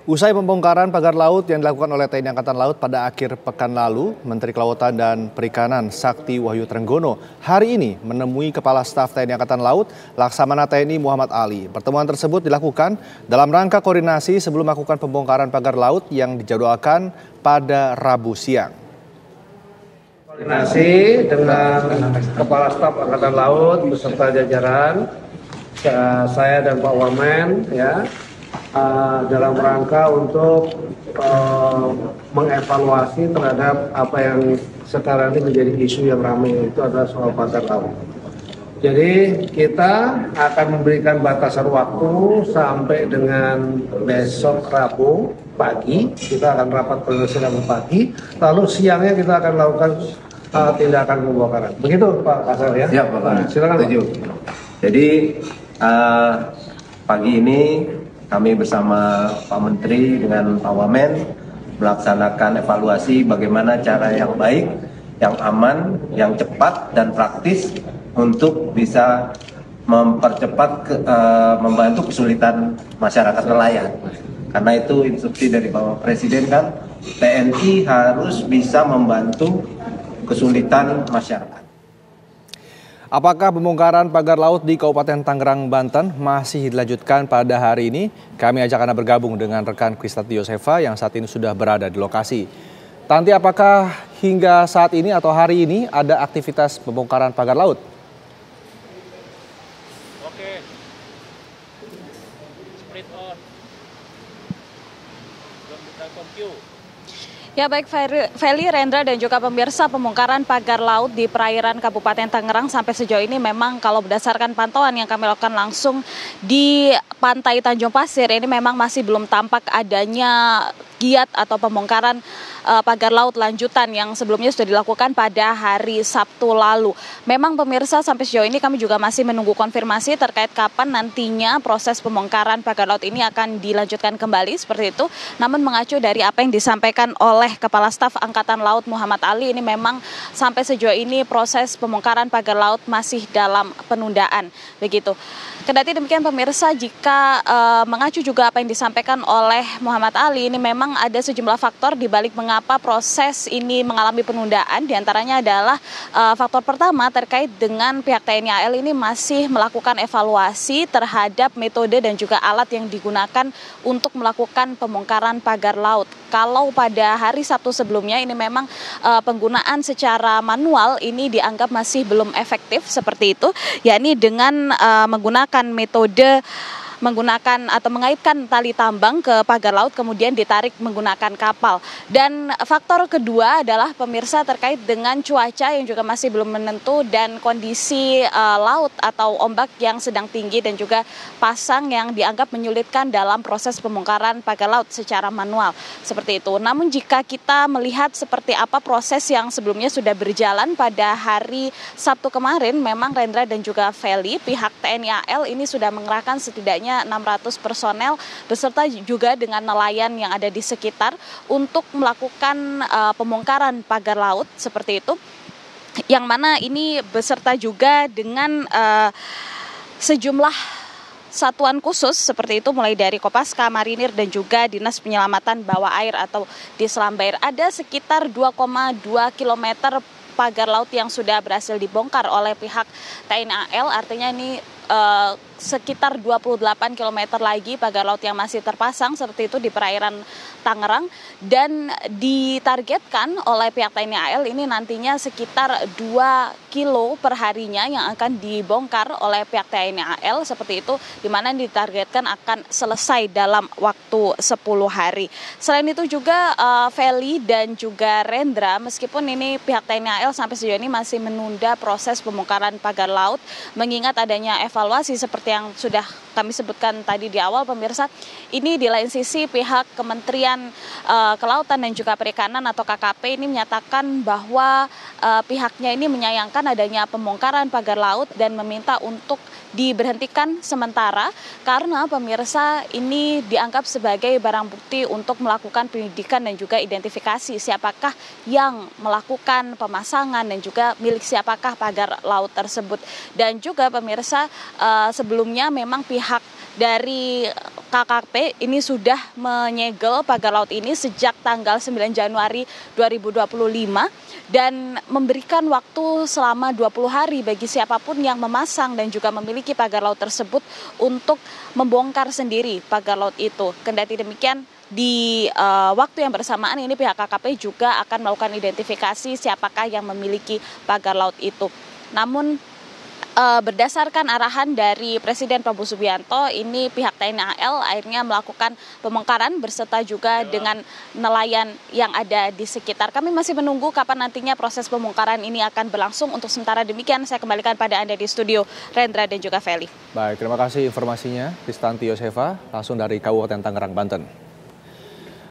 Usai pembongkaran pagar laut yang dilakukan oleh TNI Angkatan Laut pada akhir pekan lalu, Menteri Kelautan dan Perikanan Sakti Wahyu Trenggono hari ini menemui Kepala Staf TNI Angkatan Laut Laksamana TNI Muhammad Ali. Pertemuan tersebut dilakukan dalam rangka koordinasi sebelum melakukan pembongkaran pagar laut yang dijadwalkan pada Rabu siang. Koordinasi dengan Kepala Staf Angkatan Laut beserta jajaran, saya dan Pak Wamen dalam rangka untuk mengevaluasi terhadap apa yang sekarang ini menjadi isu yang ramai, itu adalah soal pagar laut. Jadi kita akan memberikan batasan waktu sampai dengan besok Rabu pagi, kita akan rapat koordinasi Rabu pagi, lalu siangnya kita akan lakukan tindakan pembongkaran. Begitu Pak Kasar ya? Ya Pak. Silakan. Setuju. Jadi pagi ini kami bersama Pak Menteri dengan Pak Wamen melaksanakan evaluasi bagaimana cara yang baik, yang aman, yang cepat dan praktis untuk bisa membantu kesulitan masyarakat nelayan. Karena itu instruksi dari Bapak Presiden kan, TNI harus bisa membantu kesulitan masyarakat. Apakah pembongkaran pagar laut di Kabupaten Tangerang, Banten masih dilanjutkan pada hari ini? Kami ajak Anda bergabung dengan rekan Kristanti Yosefa yang saat ini sudah berada di lokasi. Tanti, apakah hingga saat ini atau hari ini ada aktivitas pembongkaran pagar laut? Oke. Split on. Belum kita cue. Ya baik Feli, Rendra dan juga pemirsa, pembongkaran pagar laut di perairan Kabupaten Tangerang sampai sejauh ini memang kalau berdasarkan pantauan yang kami lakukan langsung di pantai Tanjung Pasir ini memang masih belum tampak adanya giat atau pembongkaran pagar laut lanjutan yang sebelumnya sudah dilakukan pada hari Sabtu lalu. Memang pemirsa sampai sejauh ini kami juga masih menunggu konfirmasi terkait kapan nantinya proses pembongkaran pagar laut ini akan dilanjutkan kembali seperti itu. Namun mengacu dari apa yang disampaikan oleh Kepala Staf Angkatan Laut Muhammad Ali, ini memang sampai sejauh ini proses pembongkaran pagar laut masih dalam penundaan. Begitu. Kendati demikian pemirsa, jika mengacu juga apa yang disampaikan oleh Muhammad Ali, ini memang ada sejumlah faktor di balik mengapa proses ini mengalami penundaan. Di antaranya adalah faktor pertama terkait dengan pihak TNI AL ini masih melakukan evaluasi terhadap metode dan juga alat yang digunakan untuk melakukan pembongkaran pagar laut. Kalau pada hari Sabtu sebelumnya ini memang penggunaan secara manual ini dianggap masih belum efektif seperti itu, yakni dengan menggunakan metode menggunakan atau mengaitkan tali tambang ke pagar laut kemudian ditarik menggunakan kapal. Dan faktor kedua adalah pemirsa terkait dengan cuaca yang juga masih belum menentu dan kondisi laut atau ombak yang sedang tinggi dan juga pasang yang dianggap menyulitkan dalam proses pembongkaran pagar laut secara manual seperti itu. Namun jika kita melihat seperti apa proses yang sebelumnya sudah berjalan pada hari Sabtu kemarin, memang Rendra dan juga Feli, pihak TNI AL ini sudah mengerahkan setidaknya 600 personel beserta juga dengan nelayan yang ada di sekitar untuk melakukan pembongkaran pagar laut seperti itu, yang mana ini beserta juga dengan sejumlah satuan khusus seperti itu, mulai dari Kopaska, Marinir dan juga Dinas Penyelamatan Bawah Air atau Dislambair. Ada sekitar 2,2 kilometer pagar laut yang sudah berhasil dibongkar oleh pihak TNI AL, artinya ini sekitar 28 km lagi pagar laut yang masih terpasang seperti itu di perairan Tangerang, dan ditargetkan oleh pihak TNI AL ini nantinya sekitar 2 kilo per harinya yang akan dibongkar oleh pihak TNI AL seperti itu, di mana ditargetkan akan selesai dalam waktu 10 hari. Selain itu juga Feli dan juga Rendra, meskipun ini pihak TNI AL sampai sejauh ini masih menunda proses pembongkaran pagar laut mengingat adanya evaluasi seperti yang sudah kami sebutkan tadi di awal pemirsa, ini di lain sisi pihak Kementerian Kelautan dan juga Perikanan atau KKP ini menyatakan bahwa pihaknya ini menyayangkan adanya pembongkaran pagar laut dan meminta untuk diberhentikan sementara karena pemirsa ini dianggap sebagai barang bukti untuk melakukan penyidikan dan juga identifikasi siapakah yang melakukan pemasangan dan juga milik siapakah pagar laut tersebut. Dan juga pemirsa sebelumnya memang pihak dari KKP ini sudah menyegel pagar laut ini sejak tanggal 9 Januari 2025 dan memberikan waktu selama 20 hari bagi siapapun yang memasang dan juga memiliki pagar laut tersebut untuk membongkar sendiri pagar laut itu. Kendati demikian, di waktu yang bersamaan ini pihak KKP juga akan melakukan identifikasi siapakah yang memiliki pagar laut itu. Namun berdasarkan arahan dari Presiden Prabowo Subianto, ini pihak TNI AL akhirnya melakukan pembongkaran berserta juga dengan nelayan yang ada di sekitar. Kami masih menunggu kapan nantinya proses pembongkaran ini akan berlangsung. Untuk sementara demikian, saya kembalikan pada Anda di studio, Rendra dan juga Feli. Baik, terima kasih informasinya, Kristanti Yosefa, langsung dari Kabupaten Tangerang, Banten.